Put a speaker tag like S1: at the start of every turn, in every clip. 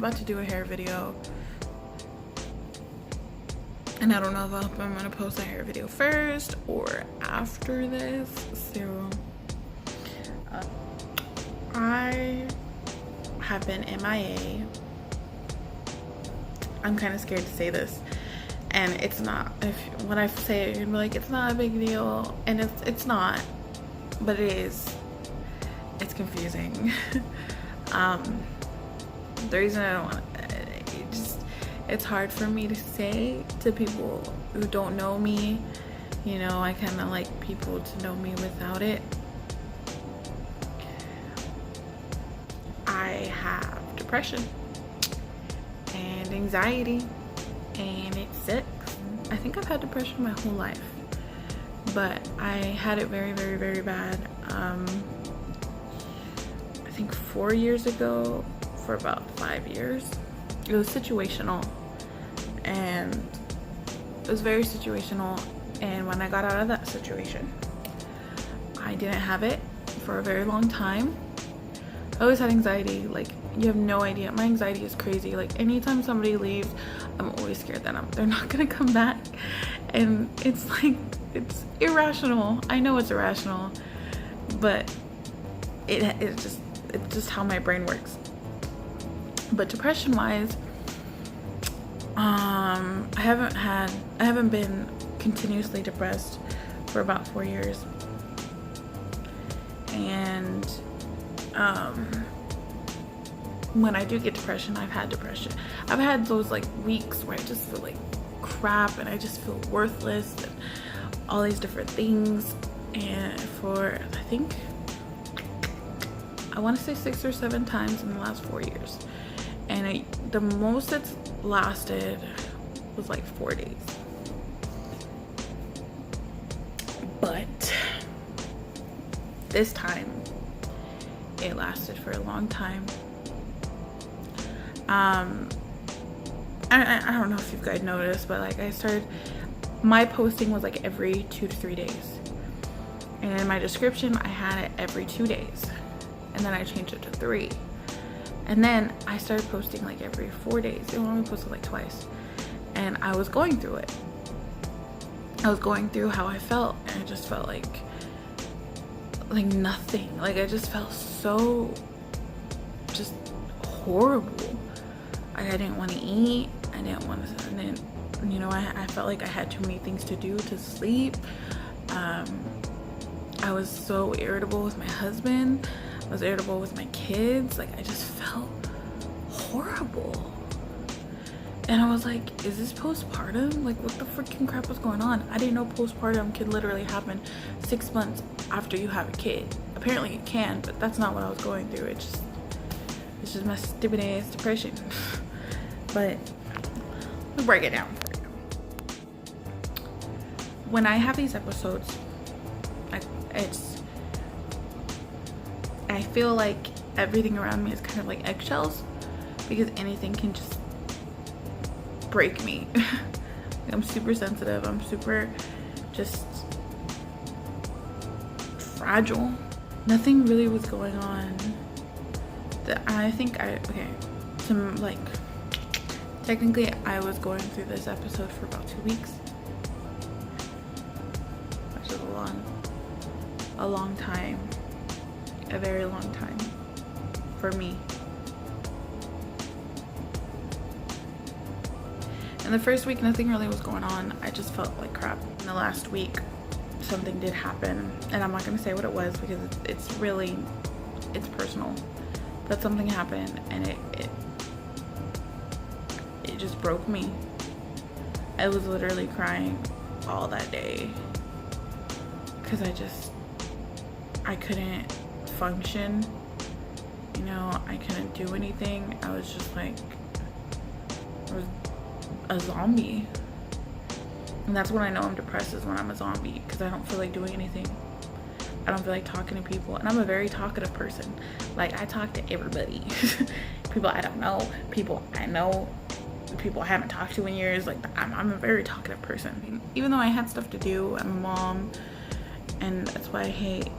S1: about to do a hair video, and I don't know if I'm gonna post a hair video first or after this. So I have been MIA. I'm kind of scared to say this, and it's not. When I say it, you're gonna be like, it's not a big deal, and it's not, but it is. It's confusing. The reason I don't want it's hard for me to say to people who don't know me. You know, I kind of like people to know me without it. I have depression and anxiety, and it sucks. I think I've had depression my whole life, but I had it very, very, very bad. I think 4 years ago, for about 5 years. It was situational, and it was very situational. And when I got out of that situation, I didn't have it for a very long time. I always had anxiety. Like, you have no idea. My anxiety is crazy. Like, anytime somebody leaves, I'm always scared that they're not gonna come back. And it's like, it's irrational. I know it's irrational, but it's just how my brain works. But depression wise, I haven't been continuously depressed for about 4 years. And when I do get depression, I've had depression. I've had those like weeks where I just feel like crap, and I just feel worthless, and all these different things. And for, I think, I want to say 6 or 7 times in the last 4 years. And the most it's lasted was like 4 days. But this time, it lasted for a long time. I don't know if you guys noticed, but like my posting was like every 2 to 3 days. And in my description, I had it every 2 days. And then I changed it to 3. And then I started posting like every 4 days. I only posted like twice. And I was going through it. I was going through how I felt. And I just felt like nothing. Like, I just felt so just horrible. Like, I didn't want to eat. I felt like I had too many things to do to sleep. I was so irritable with my husband. I was irritable with my kids. Like, I just felt horrible. And I was like, is this postpartum? Like, what the freaking crap was going on? I didn't know postpartum could literally happen 6 months after you have a kid. Apparently it can, but that's not what I was going through. It's just my stupid ass depression. But we'll break it down for you. When I have these episodes, I feel like everything around me is kind of like eggshells, because anything can just break me. I'm super sensitive. I'm super just fragile. Nothing really was going on that I think technically I was going through this episode for about 2 weeks, which is a long time, a very long time for me. In the first week, nothing really was going on. I just felt like crap. In the last week, something did happen, and I'm not gonna say what it was because it's personal. But something happened, and it just broke me. I was literally crying all that day because I couldn't function. You know, I couldn't do anything. I was just like, I was a zombie. And that's when I know I'm depressed, is when I'm a zombie, because I don't feel like doing anything. I don't feel like talking to people, and I'm a very talkative person. Like, I talk to everybody. People I don't know, people I know, people I haven't talked to in years. Like, I'm a very talkative person. Even though I had stuff to do, I'm a mom, and that's why I hate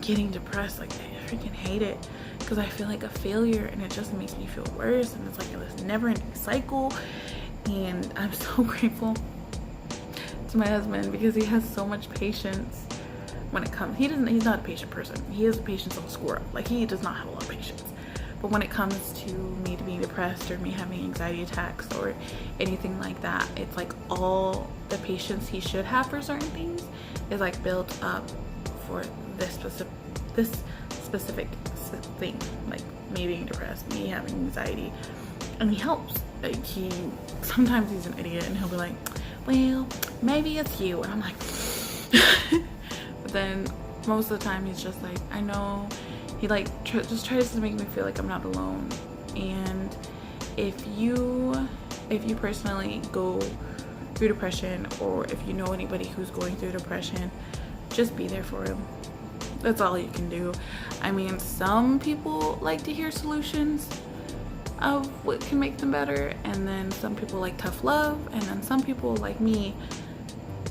S1: getting depressed. Like, I freaking hate it, because I feel like a failure, and it just makes me feel worse, and it's like this never-ending cycle. And I'm so grateful to my husband because he has so much patience when it comes. He's not a patient person. He has patience of a squirrel. Like, he does not have a lot of patience. But when it comes to me being depressed or me having anxiety attacks or anything like that, it's like all the patience he should have for certain things is like built up for this specific thing, like me being depressed, me having anxiety. And he helps. Like, sometimes he's an idiot and he'll be like, well, maybe it's you, and I'm like but then most of the time he's just like, I know. He like just tries to make me feel like I'm not alone. And if you personally go through depression, or if you know anybody who's going through depression, just be there for him. That's all you can do. I mean, some people like to hear solutions of what can make them better, and then some people like tough love, and then some people like me,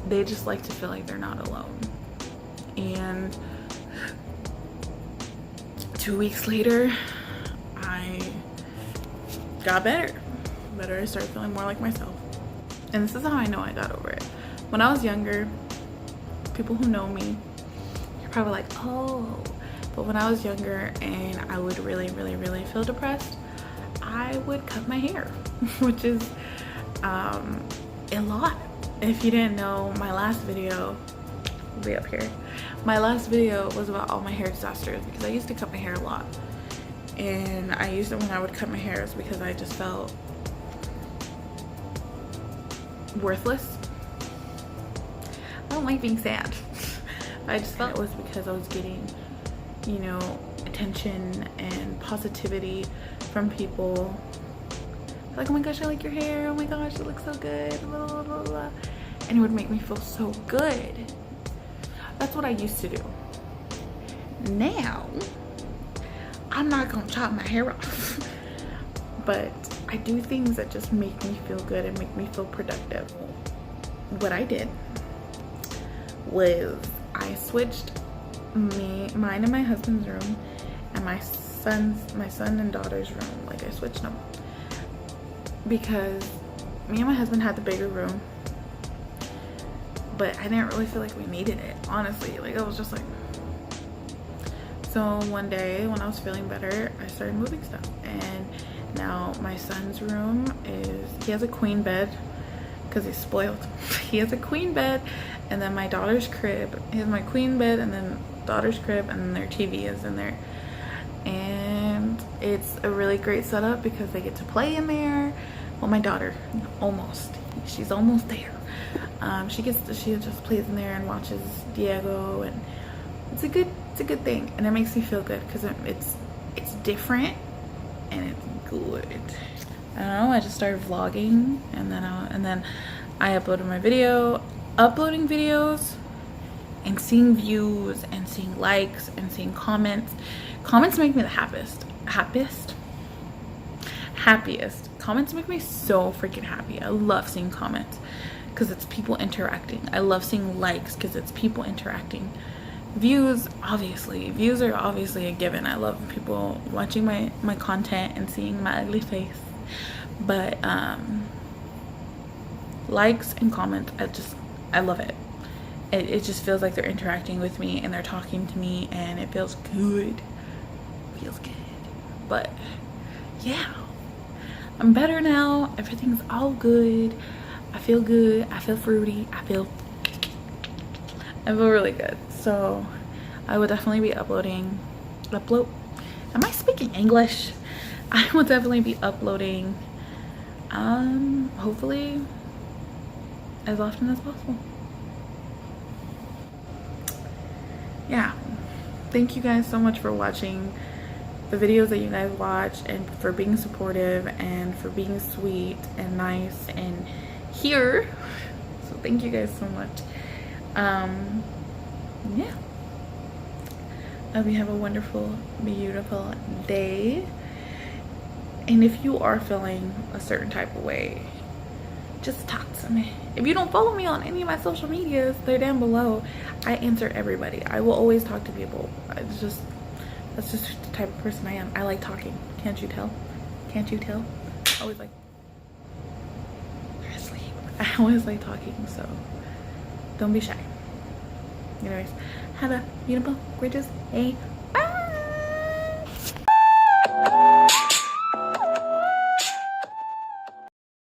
S1: they just like to feel like they're not alone. And 2 weeks later, I got better. I started feeling more like myself. And this is how I know I got over it. When I was younger, people who know me, you're probably like, oh. But when I was younger and I would really feel depressed, I would cut my hair, which is a lot. If you didn't know, my last video will be up here. My last video was about all my hair disasters because I used to cut my hair a lot. And I used it when I would cut my hair is because I just felt worthless. I don't like being sad. I just felt it was because I was getting, you know, attention and positivity from people. Like, oh my gosh, I like your hair. Oh my gosh, it looks so good. Blah, blah, blah, blah. And it would make me feel so good. That's what I used to do. Now, I'm not gonna chop my hair off. But I do things that just make me feel good and make me feel productive. What I did was I switched mine and my husband's room and my son and daughter's room. Like, I switched them because me and my husband had the bigger room, but I didn't really feel like we needed it, honestly. Like, I was just like, so one day when I was feeling better, I started moving stuff. And now my son's room he has a queen bed because he's spoiled. He has a queen bed, and then my daughter's crib. He has my queen bed and then daughter's crib, and then their TV is in there. And it's a really great setup because they get to play in there. Well, my daughter, she's almost there. She just plays in there and watches Diego, and it's a good thing, and it makes me feel good because it's different and it's good. I don't know, I just started vlogging, and then I uploaded my video. Uploading videos and seeing views and seeing likes and seeing comments make me the happiest. Comments make me so freaking happy. I love seeing comments because it's people interacting. I love seeing likes because it's people interacting. Views are obviously a given. I love people watching my content and seeing my ugly face. But likes and comments, I love it. It just feels like they're interacting with me and they're talking to me, and it feels good. But yeah, I'm better now. Everything's all good. I feel good. I feel fruity. I feel really good. So I will definitely be uploading. Am I speaking English? I will definitely be uploading. Hopefully as often as possible. Yeah, thank you guys so much for watching the videos that you guys watch, and for being supportive and for being sweet and nice and here. So thank you guys so much. Yeah, I hope you have a wonderful, beautiful day. And if you are feeling a certain type of way, just talk to me. If you don't follow me on any of my social medias, they're down below. I answer everybody. I will always talk to people. It's just That's just the type of person I am. I like talking. Can't you tell? Can't you tell? I always like, you're asleep. I always like talking, so don't be shy. Anyways, have a beautiful, gorgeous day